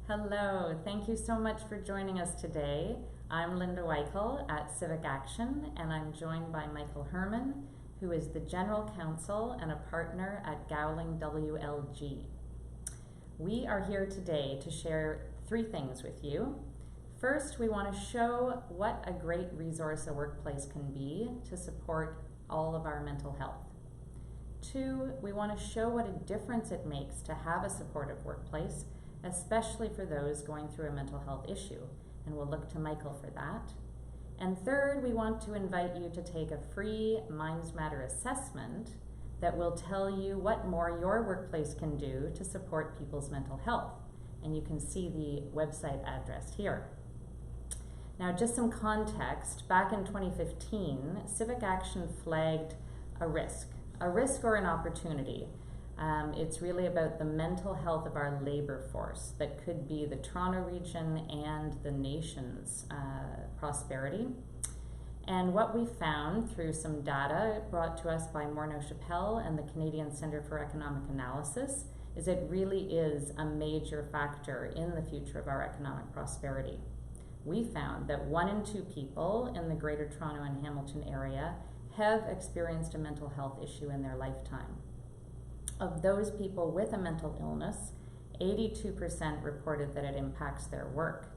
Hello, thank you so much for joining us today. I'm Linda Weichel at CivicAction, and I'm joined by Michael Herman, who is the General Counsel and a partner at Gowling WLG. We are here today to share three things with you. First, we want to show what a great resource a workplace can be to support all of our mental health. Two, we want to show what a difference it makes to have a supportive workplace, especially for those going through a mental health issue, and we'll look to Michael for that. And third, we want to invite you to take a free Minds Matter assessment that will tell you what more your workplace can do to support people's mental health. And you can see the website address here. Now, just some context. Back in 2015, CivicAction flagged a risk or an opportunity. It's really about the mental health of our labor force that could be the Toronto region and the nation's prosperity. And what we found through some data brought to us by Morneau Chappelle and the Canadian Centre for Economic Analysis is it really is a major factor in the future of our economic prosperity. We found that 1 in 2 people in the Greater Toronto and Hamilton area have experienced a mental health issue in their lifetime. Of those people with a mental illness, 82% reported that it impacts their work.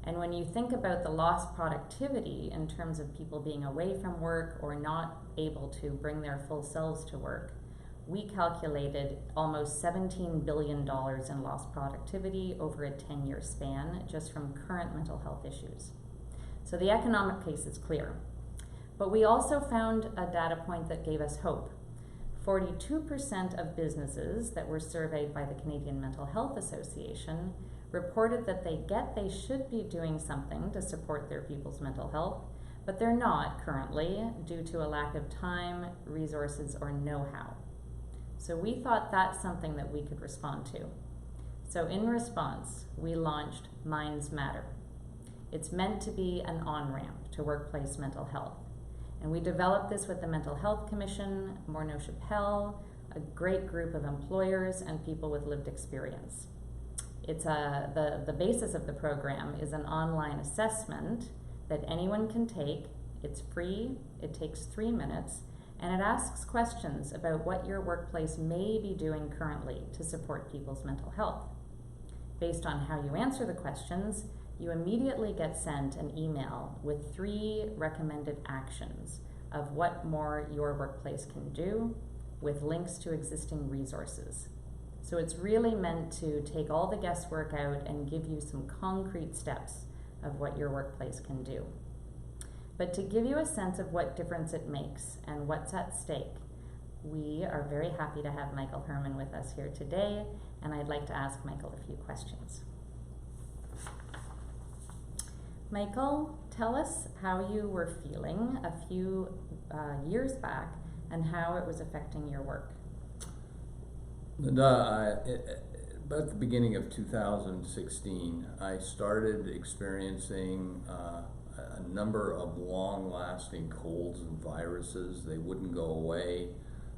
And when you think about the lost productivity in terms of people being away from work or not able to bring their full selves to work, we calculated almost $17 billion in lost productivity over a 10-year span just from current mental health issues. So the economic case is clear. But we also found a data point that gave us hope. 42% of businesses that were surveyed by the Canadian Mental Health Association reported that they should be doing something to support their people's mental health, but they're not currently due to a lack of time, resources, or know-how. So we thought that's something that we could respond to. So in response, we launched Minds Matter. It's meant to be an on-ramp to workplace mental health. And we developed this with the Mental Health Commission, Morneau Chappelle, a great group of employers and people with lived experience. It's the basis of the program is an online assessment that anyone can take. It's free, it takes 3 minutes, and it asks questions about what your workplace may be doing currently to support people's mental health. Based on how you answer the questions, you immediately get sent an email with 3 recommended actions of what more your workplace can do with links to existing resources. So it's really meant to take all the guesswork out and give you some concrete steps of what your workplace can do. But to give you a sense of what difference it makes and what's at stake, we are very happy to have Michael Herman with us here today, and I'd like to ask Michael a few questions. Michael, tell us how you were feeling a few years back and how it was affecting your work. Linda, about the beginning of 2016, I started experiencing a number of long-lasting colds and viruses. They wouldn't go away,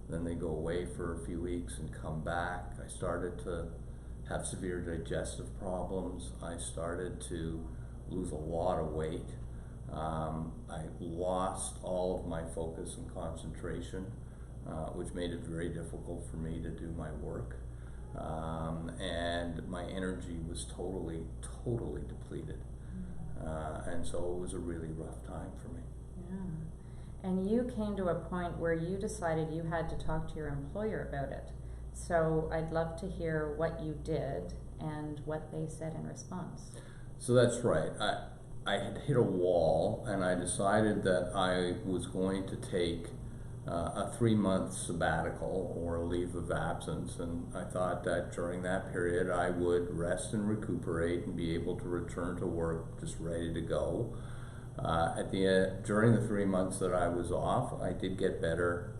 then they go away for a few weeks and come back. I started to have severe digestive problems. I started to lose a lot of weight. I lost all of my focus and concentration, which made it very difficult for me to do my work. And my energy was totally depleted. And so it was a really rough time for me. Yeah. And you came to a point where you decided you had to talk to your employer about it. So I'd love to hear what you did and what they said in response. So that's right. I had hit a wall, and I decided that I was going to take a 3-month sabbatical or a leave of absence, and I thought that during that period I would rest and recuperate and be able to return to work just ready to go. During the 3 months that I was off, I did get better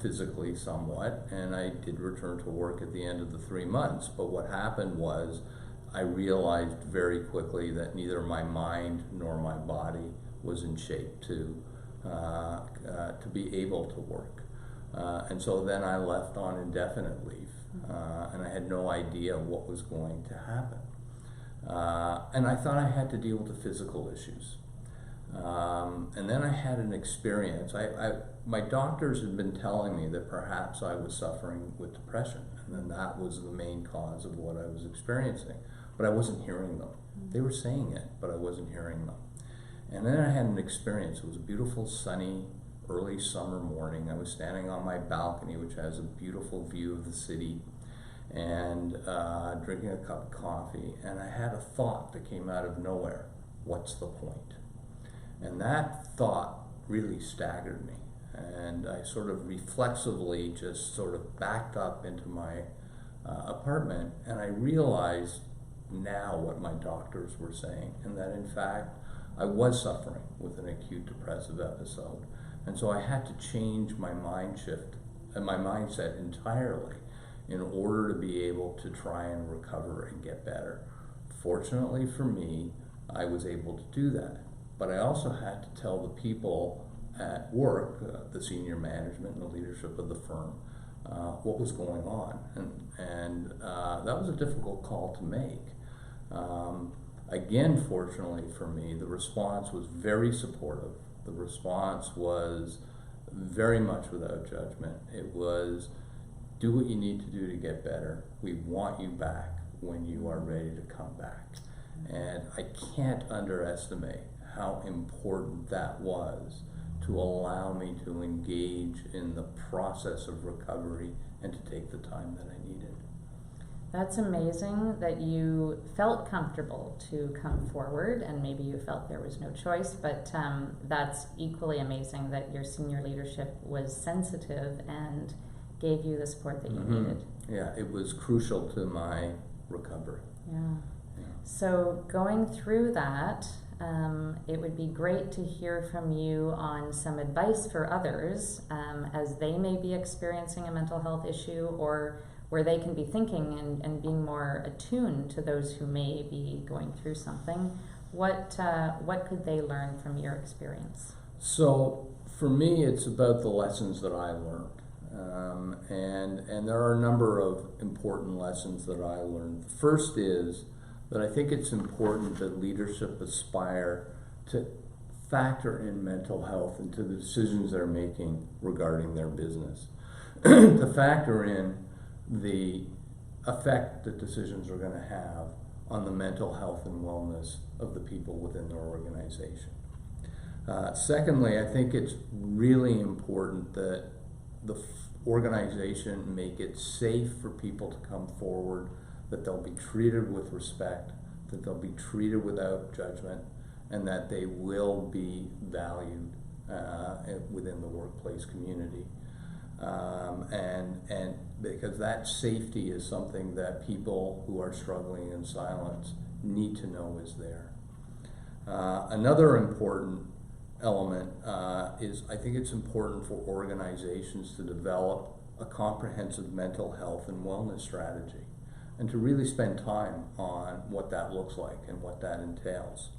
physically somewhat, and I did return to work at the end of the 3 months. But what happened was I realized very quickly that neither my mind nor my body was in shape to be able to work. And so then I left on indefinite leave, and I had no idea what was going to happen. And I thought I had to deal with the physical issues. And then I had an experience. My doctors had been telling me that perhaps I was suffering with depression, and then that was the main cause of what I was experiencing. But I wasn't hearing them. They were saying it, but I wasn't hearing them. And then I had an experience. It was a beautiful, sunny, early summer morning. I was standing on my balcony, which has a beautiful view of the city, and drinking a cup of coffee. And I had a thought that came out of nowhere. What's the point? And that thought really staggered me. And I sort of reflexively just sort of backed up into my apartment, and I realized now what my doctors were saying, and that in fact I was suffering with an acute depressive episode. And so I had to change my mind shift and my mindset entirely in order to be able to try and recover and get better. Fortunately for me, I was able to do that. But I also had to tell the people at work, the senior management and the leadership of the firm, what was going on. And that was a difficult call to make. Again, fortunately for me, the response was very supportive. The response was very much without judgment. It was, do what you need to do to get better. We want you back when you are ready to come back. And I can't underestimate how important that was to allow me to engage in the process of recovery and to take the time that I needed. That's amazing that you felt comfortable to come forward, and maybe you felt there was no choice, but that's equally amazing that your senior leadership was sensitive and gave you the support that you needed. Yeah, it was crucial to my recovery. Yeah. So going through that, it would be great to hear from you on some advice for others as they may be experiencing a mental health issue, or where they can be thinking and being more attuned to those who may be going through something. What could they learn from your experience? So for me, it's about the lessons that I learned. And there are a number of important lessons that I learned. The first is that I think it's important that leadership aspire to factor in mental health into the decisions they're making regarding their business. To factor in the effect that decisions are going to have on the mental health and wellness of the people within their organization. Secondly, I think it's really important that the organization make it safe for people to come forward, that they'll be treated with respect, that they'll be treated without judgment, and that they will be valued within the workplace community. And because that safety is something that people who are struggling in silence need to know is there. Another important element is I think it's important for organizations to develop a comprehensive mental health and wellness strategy, and to really spend time on what that looks like and what that entails.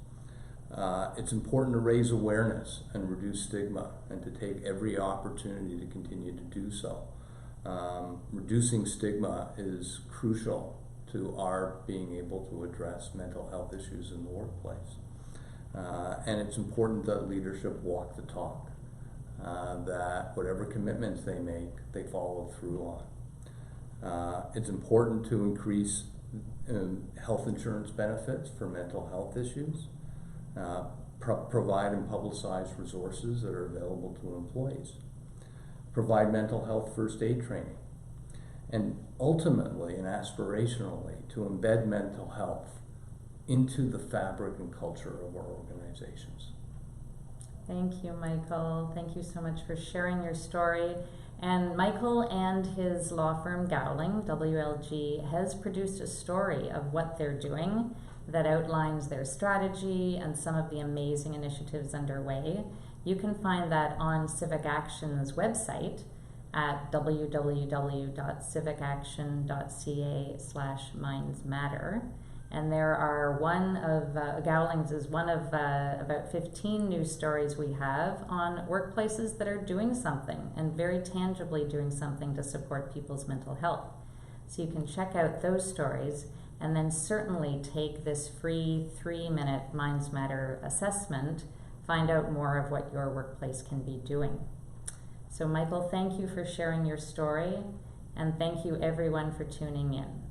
It's important to raise awareness and reduce stigma, and to take every opportunity to continue to do so. Reducing stigma is crucial to our being able to address mental health issues in the workplace. And it's important that leadership walk the talk, that whatever commitments they make, they follow through on. It's important to increase health insurance benefits for mental health issues, provide and publicize resources that are available to employees, provide mental health first aid training, and ultimately and aspirationally to embed mental health into the fabric and culture of our organizations. Thank you, Michael. Thank you so much for sharing your story. And Michael and his law firm Gowling, WLG, has produced a story of what they're doing that outlines their strategy and some of the amazing initiatives underway. You can find that on CivicAction's website at www.civicaction.ca/mindsmatter. And there are Gowling's is one of about 15 news stories we have on workplaces that are doing something and very tangibly doing something to support people's mental health. So you can check out those stories. and then certainly take this free 3-minute Minds Matter assessment, find out more of what your workplace can be doing. So Michael, thank you for sharing your story, and thank you everyone for tuning in.